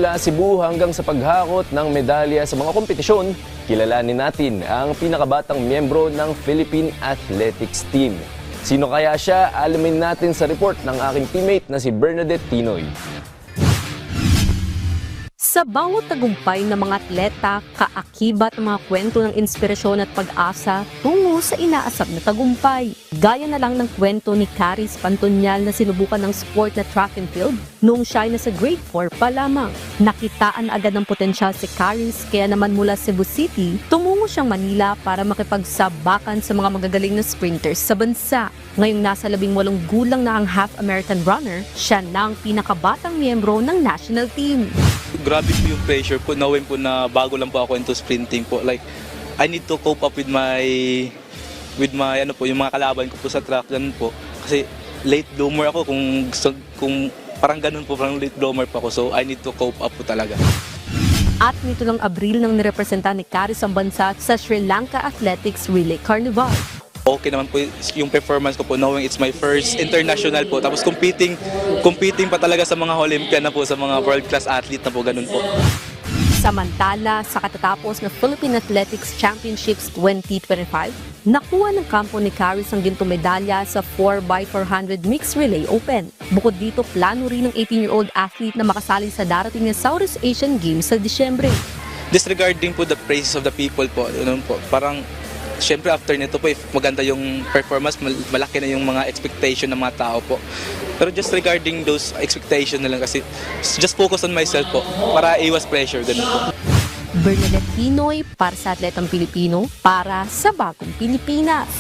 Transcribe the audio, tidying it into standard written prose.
mula Cebu hanggang sa paghakot ng medalya sa mga kompetisyon, kilalanin natin ang pinakabatang miyembro ng Philippine Athletics Team. Sino kaya siya? Alamin natin sa report ng aking teammate na si Bernadette Tinoy. Sa bawat tagumpay ng mga atleta, kaakibat ang mga kwento ng inspirasyon at pag-asa tungo sa inaasam na tagumpay. Gaya na lang ng kwento ni Caris Pantonyal na sinubukan ng sport na track and field noong siya ay nasa grade 4 pa lamang. Nakitaan agad ng potensyal si Caris kaya naman mula Cebu City, tumungo siyang Manila para makipagsabakan sa mga magagaling na sprinters sa bansa. Ngayong nasa 18 gulang na ang half-American runner, siya na ang pinakabatang miyembro ng national team. Grabe po yung pressure po, knowing po na bago lang po ako into sprinting po. Like, I need to cope up with my ano po, yung mga kalaban ko po sa track, ganun po. Kasi late bloomer ako, kung parang ganun po, parang late bloomer pa ako. So, I need to cope up po talaga. At nito lang Abril nang nirepresenta ni Caris ang bansa sa Sri Lanka Athletics Relay Carnival. Okay naman po yung performance ko po, knowing it's my first international po. Tapos competing pa talaga sa mga Olympian na po, sa mga world-class athlete na po, ganun po. Samantala, sa katatapos na Philippine Athletics Championships 2025, nakuha ng kampo ni Caris ang gintong medalya sa 4x400 Mixed Relay Open. Bukod dito, plano rin ng 18-year-old athlete na makasali sa darating na Southeast Asian Games sa Disyembre. Disregarding po the praises of the people po, ano po, parang siyempre after nito po, if maganda yung performance, malaki na yung mga expectation ng mga tao po. Pero just regarding those expectation na lang, kasi just focus on myself po para iwas pressure, ganun po. Bernadette Tinoy para sa Atletang Pilipino, para sa Bagong Pilipinas.